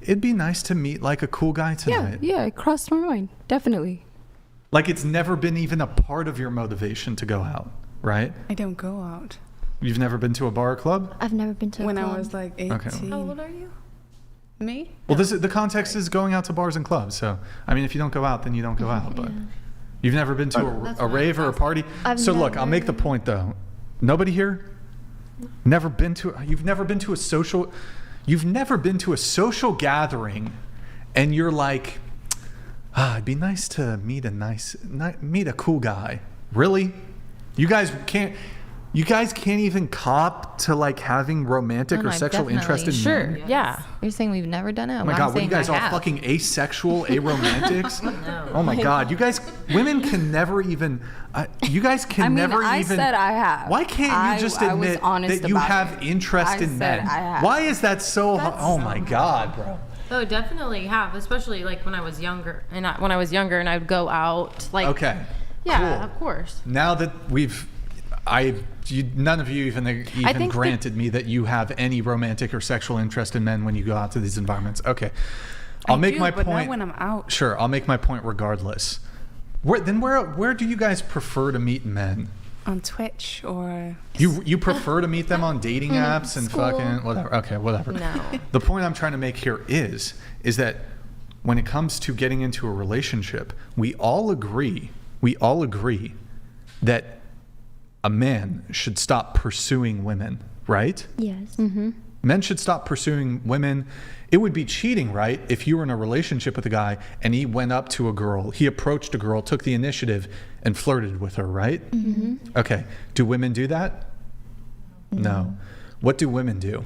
it'd be nice to meet like a cool guy tonight. Yeah, it crossed my mind. Definitely. Like it's never been even a part of your motivation to go out, right? I don't go out. You've never been to a bar or club? I've never been to a When club. I was like 18. Okay. How old are you? Me? Well, the context is going out to bars and clubs. So, I mean, if you don't go out, then you don't go out. But you've never been to a rave or a party? Look, I'll make the point, though. Nobody here? You've never been to a social gathering, and you're like, it'd be nice to meet a cool guy. Really? You guys can't even cop to like having romantic or sexual interest in men? Sure, yeah. You're saying we've never done it? Oh my God, what are you guys all fucking asexual, aromantics? No. Oh my God, you guys, women can never even, you guys can never even. I said I have. Why can't you just admit that you have interest in men? Why is that so, oh my God, bro. Oh, definitely have, especially like when I was younger. And I would go out like. Okay. Yeah, cool. of course. Now that none of you even granted me that you have any romantic or sexual interest in men when you go out to these environments. Okay, I'll make my point. Not when I'm out. Sure, I'll make my point regardless. Where do you guys prefer to meet men? On Twitch or you prefer to meet them on dating apps and fucking whatever. Okay, whatever. No. The point I'm trying to make here is that when it comes to getting into a relationship, we all agree that a man should stop pursuing women, right? Yes. Mm-hmm. Men should stop pursuing women. It would be cheating, right? If you were in a relationship with a guy and he went up to a girl, he approached a girl, took the initiative, and flirted with her, right? Mm-hmm. Okay. Do women do that? No. What do women do?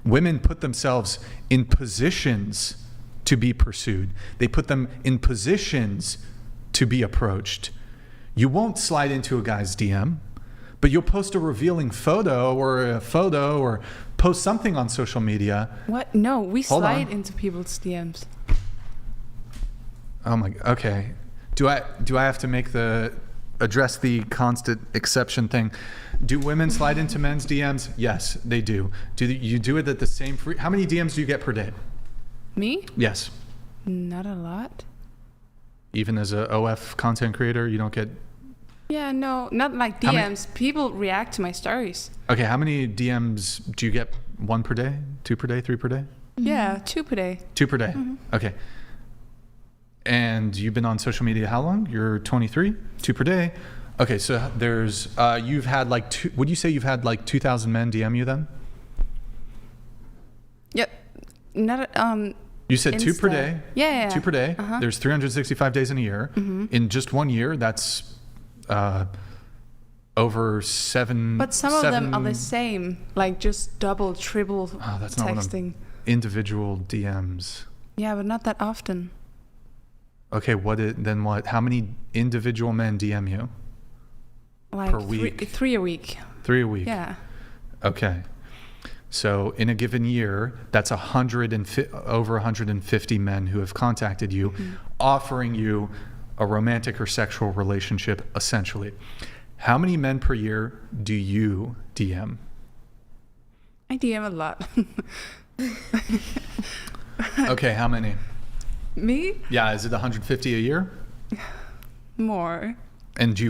Women put themselves in positions to be pursued. They put them in positions to be approached. You won't slide into a guy's DM, but you'll post a revealing photo or post something on social media. What? No, we Hold slide on. into people's DMs. Oh my, okay. Do I have to address the constant exception thing? Do women slide into men's DMs? Yes, they do. Do you do it at the same how many DMs do you get per day? Me? Yes. Not a lot. Even as a OF content creator, you don't get. Yeah, no, not like DMs. People react to my stories. Okay, how many DMs do you get? 1 per day? 2 per day? 3 per day? Yeah, 2 per day. 2 per day. Mm-hmm. Okay. And you've been on social media how long? You're 23? 2 per day. Okay, so there's you've had like would you say you've had like 2,000 men DM you then? Yep. Not You said 2 per Insta. day. Yeah. 2 per day. Uh-huh. There's 365 days in a year. Mm-hmm. In just 1 year, that's over 7. But some of them are the same, like just double, triple that's not texting. Individual DMs. Yeah, but not that often. Okay, then what? How many individual men DM you? Like per week? 3 a week. 3 a week. Yeah. Okay. So in a given year, that's over 150 men who have contacted you, offering you a romantic or sexual relationship, essentially. How many men per year do you DM? I DM a lot. Okay, how many? Me? Yeah, is it 150 a year? More. And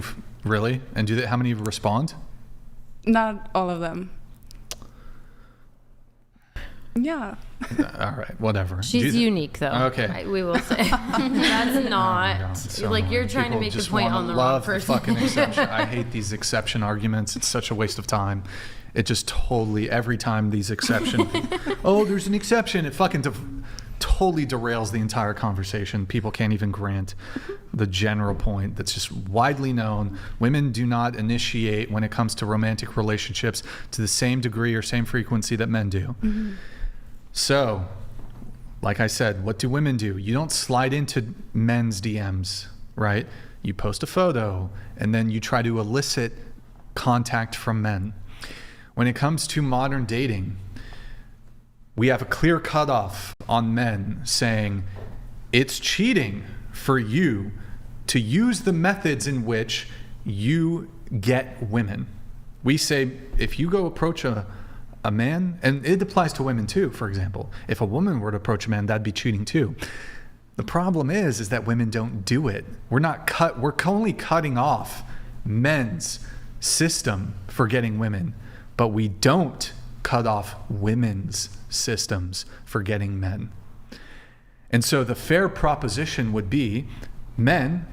really? And how many respond? Not all of them. Yeah. All right, whatever. She's unique, though. Okay. We will say. That's not. God, it's so like, you're trying People to make the just point wanna on the love wrong the person. fucking exception. I hate these exception arguments. It's such a waste of time. It just totally, every time these exception, there's an exception. It fucking totally derails the entire conversation. People can't even grant the general point that's just widely known. Women do not initiate when it comes to romantic relationships to the same degree or same frequency that men do. Mm-hmm. So, like I said, what do women do? You don't slide into men's DMs, right? You post a photo and then you try to elicit contact from men. When it comes to modern dating, we have a clear cutoff on men saying it's cheating for you to use the methods in which you get women. We say if you go approach a a man, and it applies to women too, for example. If a woman were to approach a man, that'd be cheating too. The problem is that women don't do it. We're only cutting off men's system for getting women, but we don't cut off women's systems for getting men. And so the fair proposition would be men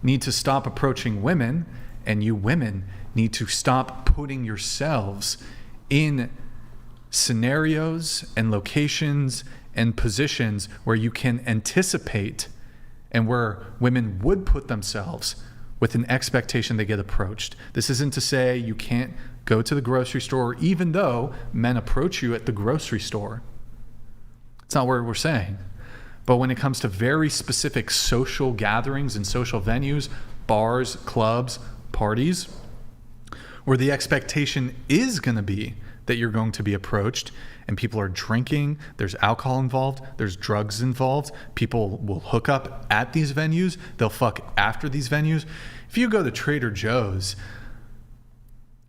need to stop approaching women, and you women need to stop putting yourselves in scenarios and locations and positions where you can anticipate and where women would put themselves with an expectation they get approached. This isn't to say you can't go to the grocery store even though men approach you at the grocery store. It's not what we're saying. But when it comes to very specific social gatherings and social venues, bars, clubs, parties, where the expectation is going to be that you're going to be approached and people are drinking, there's alcohol involved, there's drugs involved, people will hook up at these venues, they'll fuck after these venues. If you go to Trader Joe's,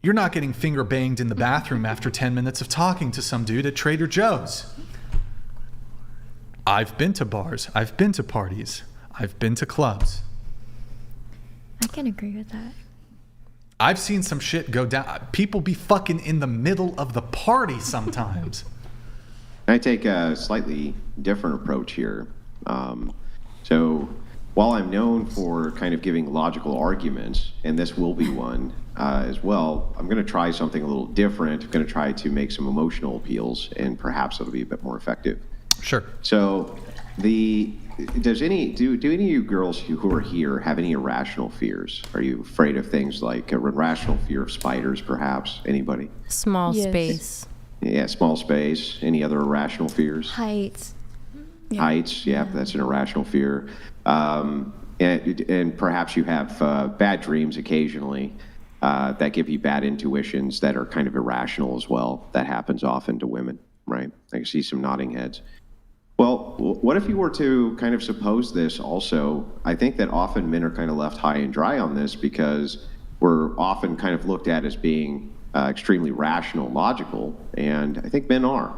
you're not getting finger banged in the bathroom after 10 minutes of talking to some dude at Trader Joe's. I've been to bars, I've been to parties, I've been to clubs. I can agree with that. I've seen some shit go down. People be fucking in the middle of the party sometimes. I take a slightly different approach here. So while I'm known for kind of giving logical arguments, and this will be one as well, I'm going to try something a little different. I'm going to try to make some emotional appeals, and perhaps it'll be a bit more effective. Sure. So do any of you girls who are here have any irrational fears? Are you afraid of things like a irrational fear of spiders, perhaps? Anybody? Small Yes. space. Yeah, small space. Any other irrational fears? Heights. Heights, yeah, that's an irrational fear. And perhaps you have bad dreams occasionally that give you bad intuitions that are kind of irrational as well. That happens often to women, right? I can see some nodding heads. Well, what if you were to kind of suppose this also? I think that often men are kind of left high and dry on this because we're often kind of looked at as being extremely rational, logical, and I think men are.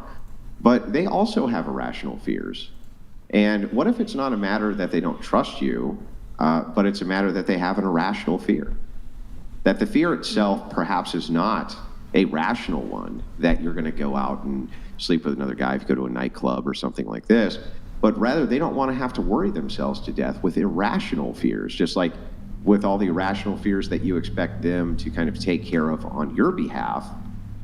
But they also have irrational fears. And what if it's not a matter that they don't trust you, but it's a matter that they have an irrational fear? That the fear itself perhaps is not a rational one, that you're going to go out and sleep with another guy if you go to a nightclub or something like this, but rather they don't want to have to worry themselves to death with irrational fears, just like with all the irrational fears that you expect them to kind of take care of on your behalf,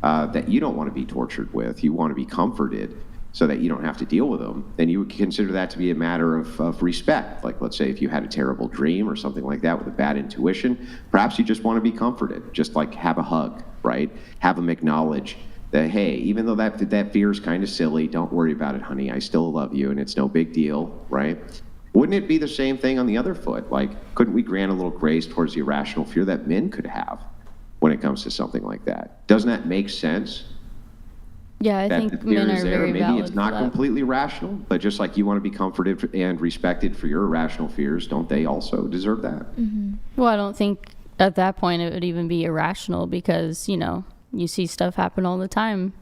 that you don't want to be tortured with. You want to be comforted so that you don't have to deal with them. Then you would consider that to be a matter of respect. Like, let's say if you had a terrible dream or something like that with a bad intuition, perhaps you just want to be comforted, just like have a hug, right? Have them acknowledge that, hey, even though that fear is kind of silly, don't worry about it, honey. I still love you, and it's no big deal, right? Wouldn't it be the same thing on the other foot? Like, couldn't we grant a little grace towards the irrational fear that men could have when it comes to something like that? Doesn't that make sense? Yeah, I That think the fear men is are there. very Maybe valid it's not for that. completely rational, but just like you want to be comforted and respected for your irrational fears, don't they also deserve that? Well, I don't think at that point it would even be irrational because, you see stuff happen all the time,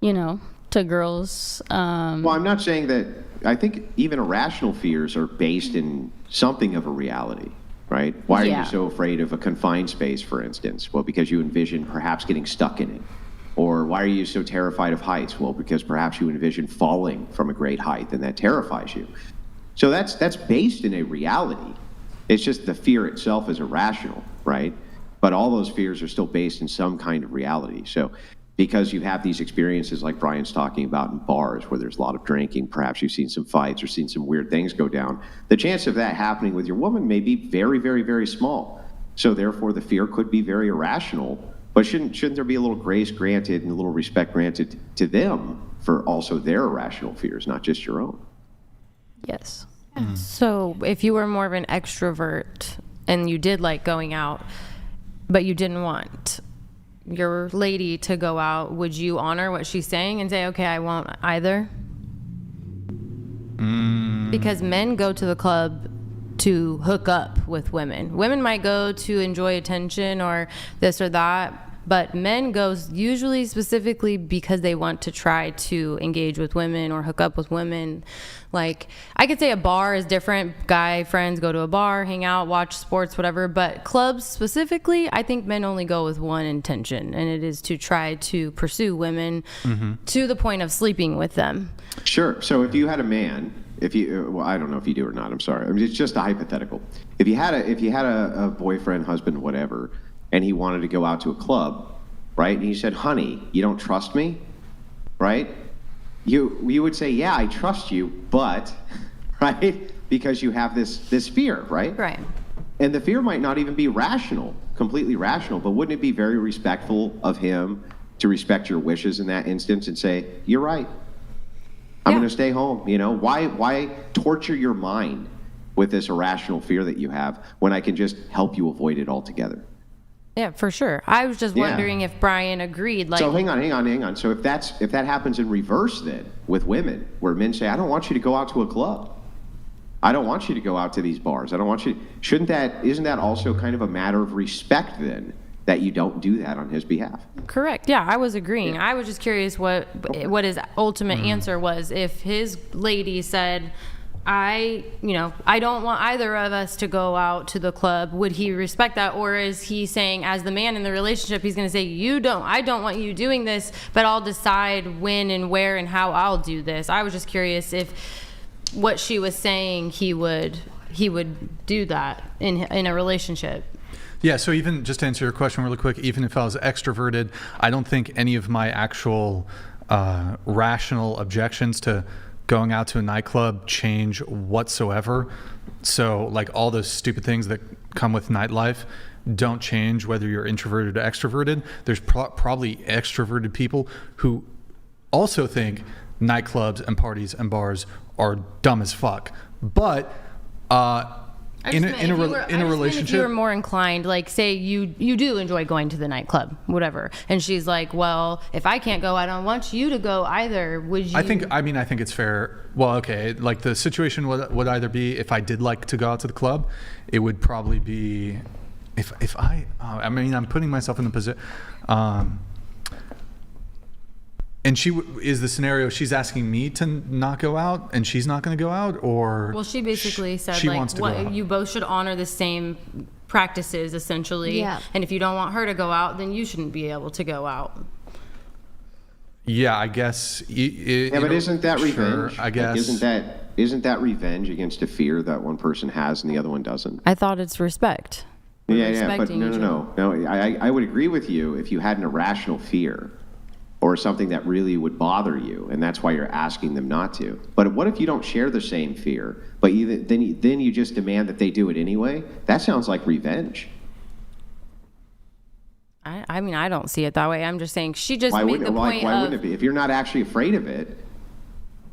to girls. Well, I'm not saying that. I think even irrational fears are based in something of a reality, right? Why are Yeah. you so afraid of a confined space, for instance? Well, because you envision perhaps getting stuck in it. Or why are you so terrified of heights? Well, because perhaps you envision falling from a great height and that terrifies you. So that's based in a reality. It's just the fear itself is irrational, right? But all those fears are still based in some kind of reality. So because you have these experiences like Brian's talking about in bars where there's a lot of drinking, perhaps you've seen some fights or seen some weird things go down, the chance of that happening with your woman may be very, very, very small. So therefore the fear could be very irrational. But shouldn't there be a little grace granted and a little respect granted to them for also their irrational fears, not just your own? Yes. So if you were more of an extrovert and you did like going out, but you didn't want your lady to go out, would you honor what she's saying and say, okay, I won't either? Because men go to the club to hook up with women. Women might go to enjoy attention or this or that, but men go usually specifically because they want to try to engage with women or hook up with women. Like, I could say a bar is different. Guy friends go to a bar, hang out, watch sports, whatever. But clubs specifically, I think men only go with one intention, and it is to try to pursue women to the point of sleeping with them. Sure. So if you had a man, well, I don't know if you do or not. I'm sorry. I mean, it's just a hypothetical. If you had a boyfriend, husband, whatever, and he wanted to go out to a club, right? And he said, "Honey, you don't trust me," right? You would say, "Yeah, I trust you, but," right? Because you have this fear, right? Right. And the fear might not even be rational, completely rational, but wouldn't it be very respectful of him to respect your wishes in that instance and say, "You're right. I'm going to stay home." You know, why torture your mind with this irrational fear that you have when I can just help you avoid it altogether? Yeah, for sure. I was just wondering if Brian agreed. Like, so hang on. So if that happens in reverse then with women, where men say, "I don't want you to go out to a club. I don't want you to go out to these bars. I don't want you." Isn't that also kind of a matter of respect then, that you don't do that on his behalf? correct. Yeah, I was agreeing. I was just curious what his ultimate answer was. If his lady said, I don't want either of us to go out to the club, would he respect that? Or is he saying, as the man in the relationship, he's going to say, I don't want you doing this, but I'll decide when and where and how I'll do this. I was just curious if what she was saying, he would do that in a relationship. Yeah, so even just to answer your question really quick, even if I was extroverted, I don't think any of my actual rational objections to going out to a nightclub change whatsoever. So like all those stupid things that come with nightlife don't change whether you're introverted or extroverted. There's probably extroverted people who also think nightclubs and parties and bars are dumb as fuck. But in a relationship, if you were more inclined, like say you do enjoy going to the nightclub, whatever, and she's like, well, if I can't go, I don't want you to go either. Would you? I think it's fair. Well, okay, like the situation would either be if I did like to go out to the club, it would probably be if I'm putting myself in the position. And is the scenario she's asking me to not go out and she's not going to go out, or? Well, she basically said she wants to go out. You both should honor the same practices essentially. Yeah. And if you don't want her to go out, then you shouldn't be able to go out. Yeah, I guess. But isn't that revenge? Sure, I guess. Like, isn't that revenge against a fear that one person has and the other one doesn't? I thought it's respect. Yeah, but no. I would agree with you if you had an irrational fear or something that really would bother you, and that's why you're asking them not to. But what if you don't share the same fear, but then you just demand that they do it anyway? That sounds like revenge. I don't see it that way. I'm just saying she just Why made the point why wouldn't it be? If you're not actually afraid of it,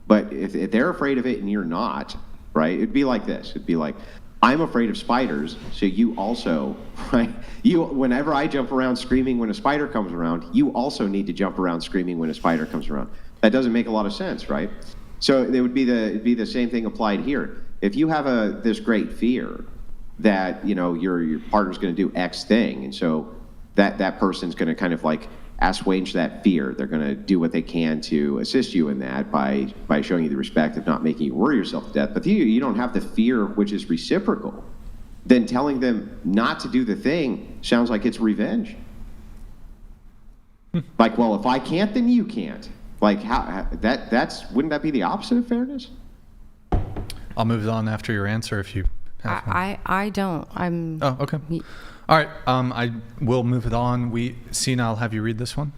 but if they're afraid of it and you're not, right? It'd be like this. It'd be like, I'm afraid of spiders, so you also, right? Whenever I jump around screaming when a spider comes around, you also need to jump around screaming when a spider comes around. That doesn't make a lot of sense, right? So it'd be the same thing applied here. If you have this great fear that your partner's going to do X thing, and so that person's going to kind of like assuage that fear. They're going to do what they can to assist you in that by showing you the respect of not making you worry yourself to death. But you don't have the fear which is reciprocal. Then telling them not to do the thing sounds like it's revenge. Like, well, if I can't, then you can't. Like, wouldn't that be the opposite of fairness? I'll move on after your answer if you have one. I don't. Oh, okay. All right, I will move it on. Sina, I'll have you read this one.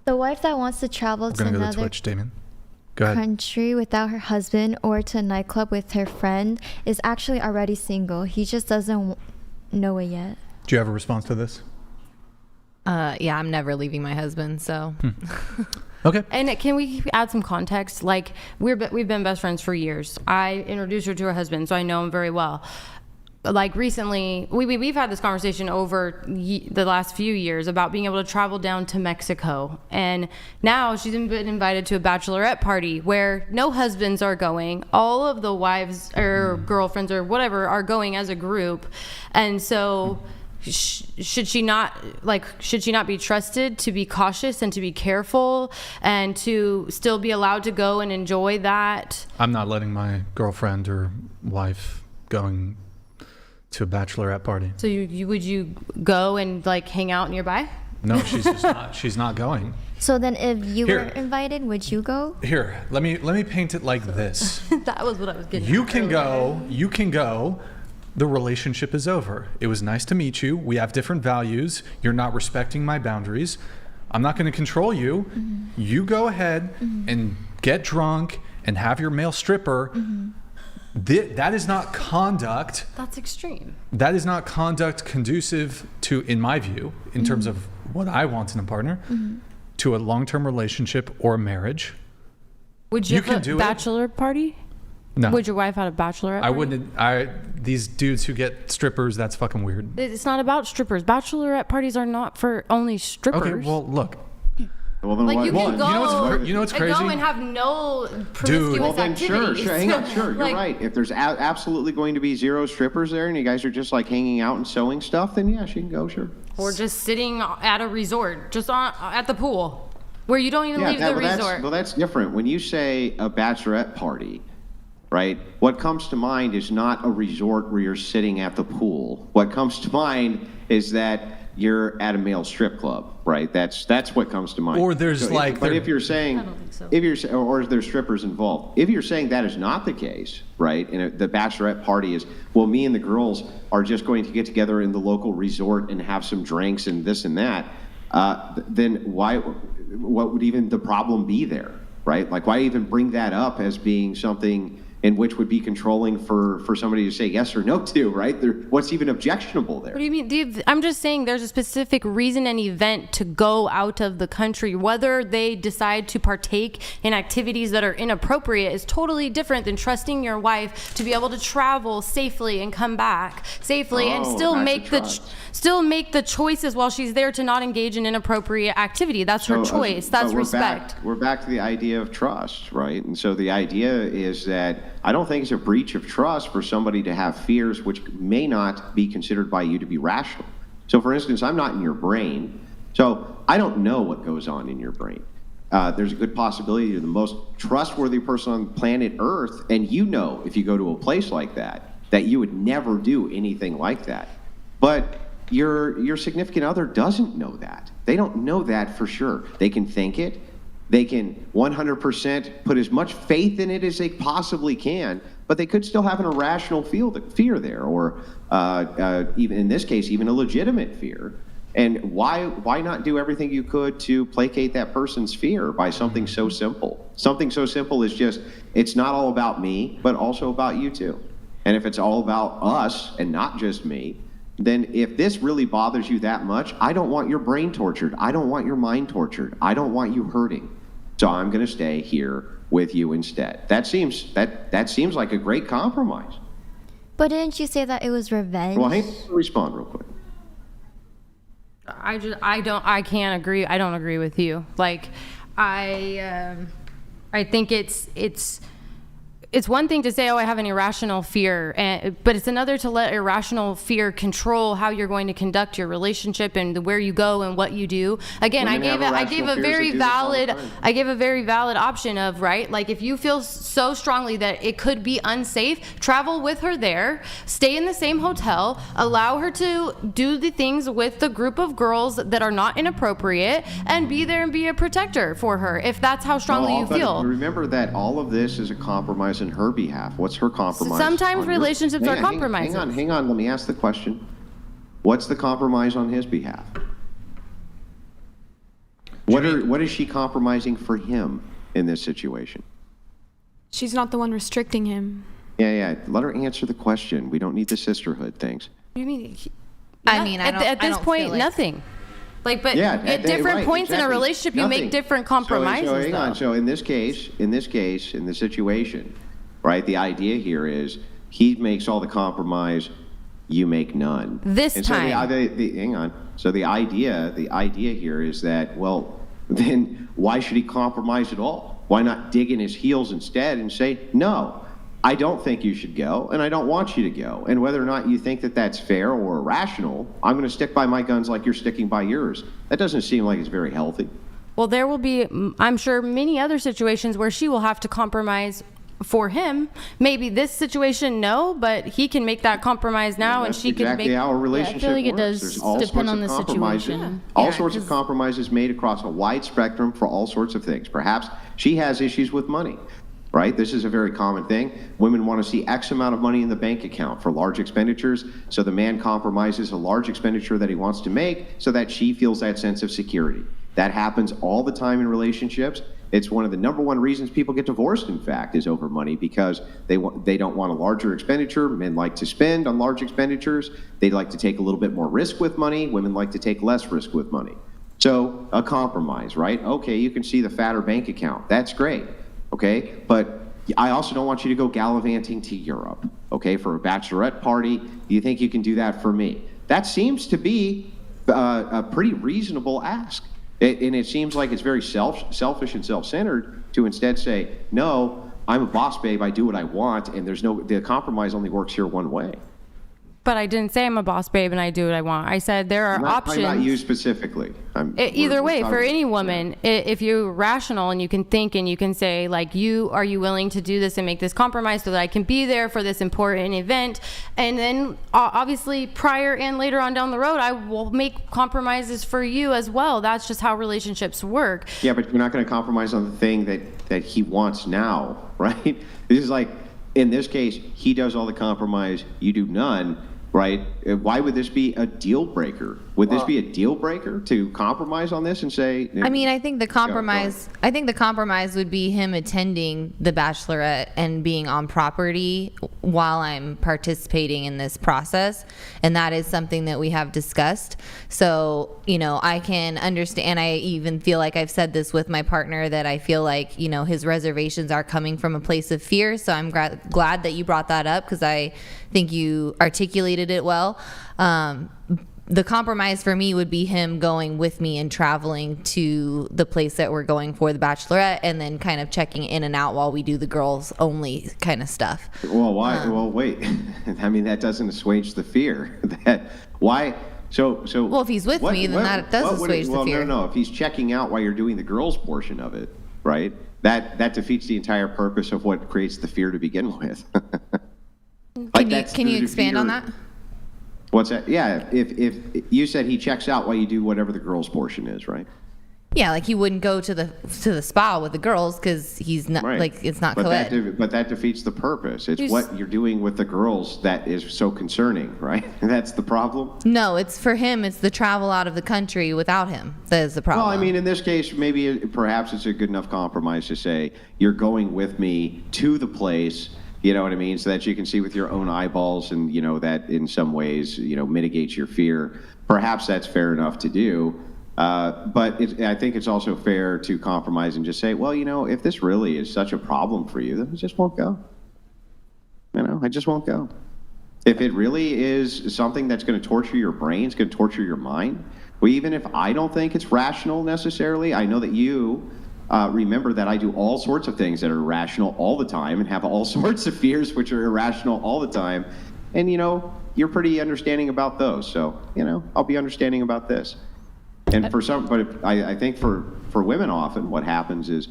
The wife that wants to travel We're to going to go to another Twitch, Damien. Go ahead. country without her husband or to a nightclub with her friend is actually already single. He just doesn't know it yet. Do you have a response to this? Yeah, I'm never leaving my husband, so. Okay. And can we add some context? Like, we've been best friends for years. I introduced her to her husband, so I know him very well. Like recently, we've had this conversation over the last few years about being able to travel down to Mexico. And now she's been invited to a bachelorette party where no husbands are going. All of the wives or girlfriends or whatever are going as a group. And so should she not be trusted to be cautious and to be careful and to still be allowed to go and enjoy that? I'm not letting my girlfriend or wife going to a bachelorette party. So would you go and like hang out nearby? No, she's just not. She's not going. So then, if you Here. were invited, would you go? Here, let me paint it like this. That was what I was getting. You can go. You can go. The relationship is over. It was nice to meet you. We have different values. You're not respecting my boundaries. I'm not going to control you. Mm-hmm. You go ahead and get drunk and have your male stripper. That is not conduct. That's extreme. That is not conduct conducive to, in my view, in terms of what I want in a partner, to a long-term relationship or marriage. Would you can have a do it. bachelor party? No. Would your wife have a bachelorette I party? wouldn't. These dudes who get strippers, that's fucking weird. It's not about strippers. Bachelorette parties are not for only strippers. Okay, well, look. Well, then Like what- you can go, you know what's and crazy? go and have no promiscuous Dude. Well, then activities. sure, hang on, sure, Like, you're right. If there's absolutely going to be zero strippers there and you guys are just like hanging out and sewing stuff, then yeah, she can go, sure. Or just sitting at a resort, just at the pool, where you don't even leave the resort. That's different. When you say a bachelorette party, right, what comes to mind is not a resort where you're sitting at the pool. What comes to mind is that you're at a male strip club, right? That's what comes to mind. Or there's but if you're saying, or there's strippers involved. If you're saying that is not the case, right? And the bachelorette party is, well, me and the girls are just going to get together in the local resort and have some drinks and this and that. Then what would even the problem be there, right? Like, why even bring that up as being something in which would be controlling for somebody to say yes or no to, right? What's even objectionable there? What do you mean? I'm just saying there's a specific reason and event to go out of the country. Whether they decide to partake in activities that are inappropriate is totally different than trusting your wife to be able to travel safely and come back safely and still make the choices while she's there to not engage in inappropriate activity. That's her choice. That's respect. We're back to the idea of trust, right? And so the idea is that I don't think it's a breach of trust for somebody to have fears which may not be considered by you to be rational. So for instance, I'm not in your brain, so I don't know what goes on in your brain. There's a good possibility you're the most trustworthy person on planet Earth, and you know if you go to a place like that you would never do anything like that. But your significant other doesn't know that. They don't know that for sure. They can think it. They can 100% put as much faith in it as they possibly can, but they could still have an irrational fear there, or even in this case, even a legitimate fear. And why not do everything you could to placate that person's fear by something so simple? Something so simple is just, it's not all about me, but also about you too. And if it's all about us and not just me, then if this really bothers you that much, I don't want your brain tortured. I don't want your mind tortured. I don't want you hurting. So I'm going to stay here with you instead. That seems like a great compromise. But didn't you say that it was revenge? Well, hang on, respond real quick. I can't agree. I don't agree with you. Like, I think it's one thing to say, oh, I have an irrational fear, but it's another to let irrational fear control how you're going to conduct your relationship and where you go and what you do. Again, I gave a very valid option of, right, like if you feel so strongly that it could be unsafe, travel with her there, stay in the same hotel, allow her to do the things with the group of girls that are not inappropriate, and be there and be a protector for her if that's how strongly you feel. Remember that all of this is a compromise in her behalf. What's her compromise? Sometimes relationships are compromises. Hang on. Let me ask the question. What's the compromise on his behalf? What is she compromising for him in this situation? She's not the one restricting him. Yeah. Let her answer the question. We don't need the sisterhood things. You mean? At this point, nothing. Like, but at different points in a relationship, you make different compromises. So hang on. So in this case, in the situation, right? The idea here is he makes all the compromise, you make none. This time. Hang on. So the idea here is that, well, then why should he compromise at all? Why not dig in his heels instead and say, no, I don't think you should go, and I don't want you to go. And whether or not you think that that's fair or irrational, I'm going to stick by my guns like you're sticking by yours. That doesn't seem like it's very healthy. Well, there will be, I'm sure, many other situations where she will have to compromise for him. Maybe this situation, no, but he can make that compromise now, and she exactly can make. how a relationship I feel like it works. does There's all depend sorts on of the compromises. situation. All Yeah, sorts of compromises made across a wide spectrum for all sorts of things. Perhaps she has issues with money, right? This is a very common thing. Women want to see X amount of money in the bank account for large expenditures, so the man compromises a large expenditure that he wants to make so that she feels that sense of security. That happens all the time in relationships. It's one of the number one reasons people get divorced, in fact, is over money, because they don't want a larger expenditure. Men like to spend on large expenditures. They like to take a little bit more risk with money. Women like to take less risk with money. So a compromise, right? Okay, you can see the fatter bank account. That's great, okay? But I also don't want you to go gallivanting to Europe, okay, for a bachelorette party. Do you think you can do that for me? That seems to be a pretty reasonable ask. And it seems like it's very selfish and self-centered to instead say, no, I'm a boss babe, I do what I want, and the compromise only works here one way. But I didn't say I'm a boss babe and I do what I want. I said there are options. Not you specifically. Either way, for any woman, if you're rational and you can think and you can say, like, are you willing to do this and make this compromise so that I can be there for this important event? And then obviously prior and later on down the road, I will make compromises for you as well. That's just how relationships work. Yeah, but you're not going to compromise on the thing that he wants now, right? This is like, in this case, he does all the compromise, you do none. Right? Why would this be a deal breaker? Would this be a deal breaker to compromise on this and say? I mean, I think the compromise. I think the compromise would be him attending the bachelorette and being on property while I'm participating in this process, and that is something that we have discussed. So I can understand. And I even feel like I've said this with my partner, that I feel like his reservations are coming from a place of fear. So I'm glad that you brought that up, because I think you articulated it well. The compromise for me would be him going with me and traveling to the place that we're going for the bachelorette, and then kind of checking in and out while we do the girls only kind of stuff. Well, why? Well, wait. I mean, that doesn't assuage the fear. Why? So. Well, if he's with me, then that does assuage the fear. No. If he's checking out while you're doing the girls portion of it, right? That defeats the entire purpose of what creates the fear to begin with. Can you expand on that? What's that? Yeah, if you said he checks out while you do whatever the girls' portion is, right? Yeah, like he wouldn't go to the spa with the girls because he's not like it's not co-ed. But that defeats the purpose. It's what you're doing with the girls that is so concerning, right? That's the problem. No, it's for him. It's the travel out of the country without him that is the problem. Well, I mean, in this case, perhaps it's a good enough compromise to say you're going with me to the place. You know what I mean? So that you can see with your own eyeballs, and that in some ways mitigates your fear. Perhaps that's fair enough to do, but I think it's also fair to compromise and just say, well, if this really is such a problem for you, then I just won't go. I just won't go. If it really is something that's going to torture your brain, it's going to torture your mind. Well, even if I don't think it's rational necessarily, I know that you. Remember that I do all sorts of things that are irrational all the time, and have all sorts of fears which are irrational all the time. And, you're pretty understanding about those. So, I'll be understanding about this. And but I think for women often what happens is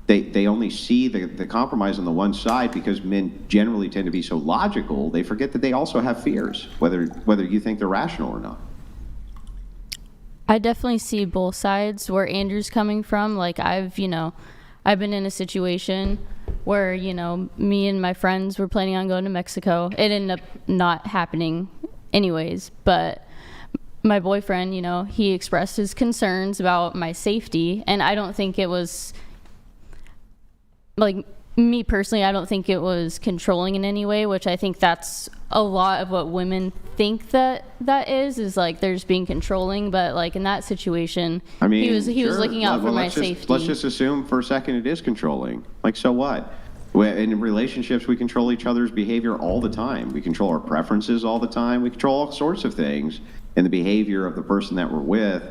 they only see the compromise on the one side, because men generally tend to be so logical, they forget that they also have fears, whether you think they're rational or not. I definitely see both sides where Andrew's coming from. Like I've been in a situation where, me and my friends were planning on going to Mexico. It ended up not happening anyways, but my boyfriend, he expressed his concerns about my safety, and I don't think it was, like, me personally, I don't think it was controlling in any way, which I think that's a lot of what women think that is like they're just being controlling. But like in that situation, he was looking out for my safety. Let's just assume for a second it is controlling. Like, so what? In relationships, we control each other's behavior all the time. We control our preferences all the time. We control all sorts of things in the behavior of the person that we're with.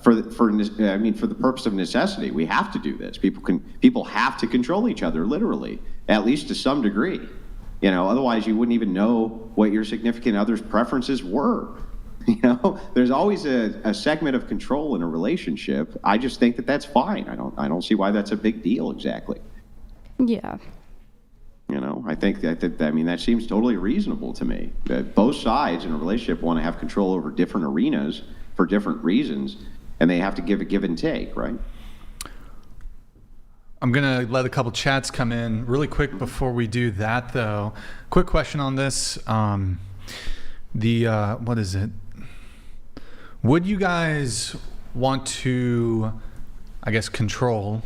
for the purpose of necessity. We have to do this. People have to control each other, literally, at least to some degree. You know, otherwise you wouldn't even know what your significant other's preferences were. You know, there's always a segment of control in a relationship. I just think that that's fine. I don't see why that's a big deal exactly. Yeah. You know, I mean, that seems totally reasonable to me. That both sides in a relationship want to have control over different arenas for different reasons, and they have to give a give and take, right? I'm going to let a couple chats come in really quick before we do that, though. Quick question on this. What is it? Would you guys want to, I guess, control,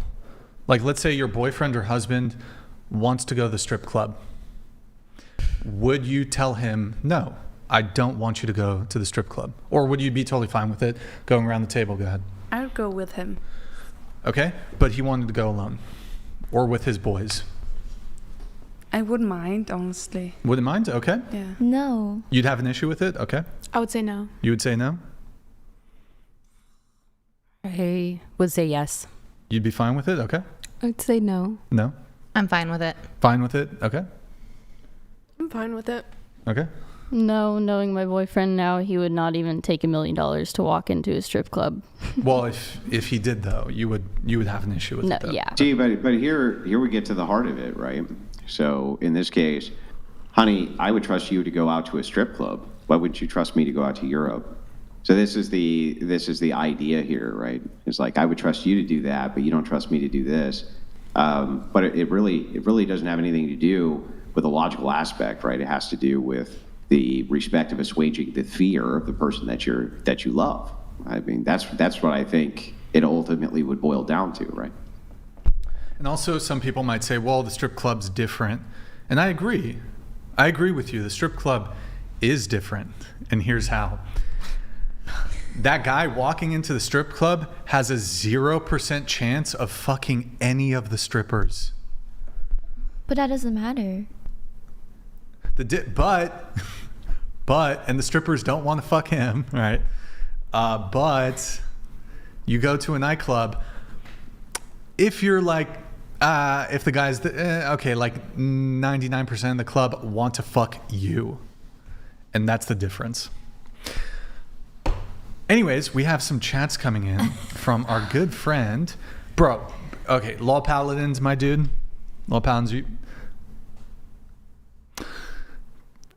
like, let's say your boyfriend or husband wants to go to the strip club. Would you tell him, no, I don't want you to go to the strip club? Or would you be totally fine with it going around the table? Go ahead. I would go with him. Okay, but he wanted to go alone or with his boys. I wouldn't mind, honestly. Wouldn't mind? Okay. Yeah. No. You'd have an issue with it? Okay. I would say no. You would say no? I would say yes. You'd be fine with it? Okay. I'd say no. No? I'm fine with it. Fine with it? Okay. I'm fine with it. Okay. No, knowing my boyfriend now, he would not even take $1 million to walk into a strip club. Well, if he did though, you would have an issue with No, it though. yeah. See, but here we get to the heart of it, right? So in this case, honey, I would trust you to go out to a strip club. Why wouldn't you trust me to go out to Europe? So this is the idea here, right? It's like, I would trust you to do that, but you don't trust me to do this. But it really doesn't have anything to do with a logical aspect, right? It has to do with the respect of assuaging the fear of the person that you love. I mean, that's what I think it ultimately would boil down to, right? And also some people might say, well, the strip club's different. And I agree. I agree with you. The strip club is different. And here's how. That guy walking into the strip club has a 0% chance of fucking any of the strippers. But that doesn't matter. But and the strippers don't want to fuck him, right? But you go to a nightclub, if you're like, if the guys, okay, like 99% of the club want to fuck you. And that's the difference. Anyways, we have some chats coming in from our good friend, bro. Okay, Law Paladins, my dude. Law Paladins, you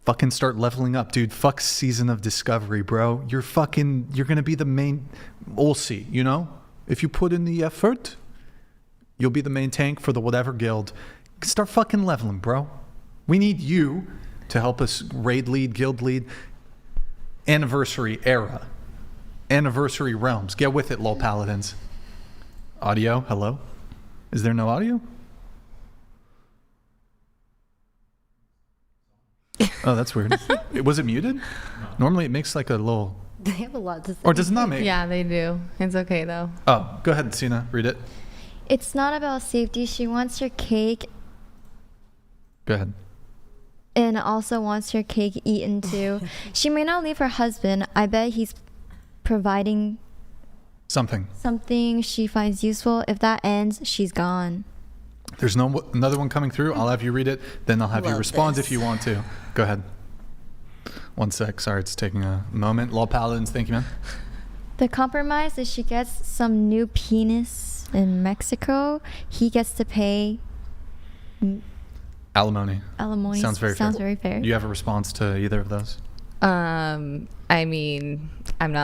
fucking start leveling up, dude. Fuck Season of Discovery, bro. You're gonna be the main. We'll see, you know? If you put in the effort, you'll be the main tank for the whatever guild. Start fucking leveling, bro. We need you to help us raid lead, guild lead, anniversary era. Anniversary realms. Get with it, lol paladins. Audio, hello? Is there no audio? Oh, that's weird. Was it muted? Normally it makes like a little... They have a lot to say. Or does it not make... Yeah, they do. It's okay, though. Oh, go ahead, Sina. Read it. It's not about safety. She wants her cake Go ahead. and also wants her cake eaten too. She may not leave her husband. I bet he's providing something she finds useful. If that ends, she's gone. There's another one coming through. I'll have you read it, then I'll have you respond if you want to. Go ahead. 1 sec. Sorry, it's taking a moment. Lol Paladins, thank you, man. The compromise is she gets some new penis in Mexico. He gets to pay Alimony. Sounds very fair. Do you have a response to either of those? I mean, I'm not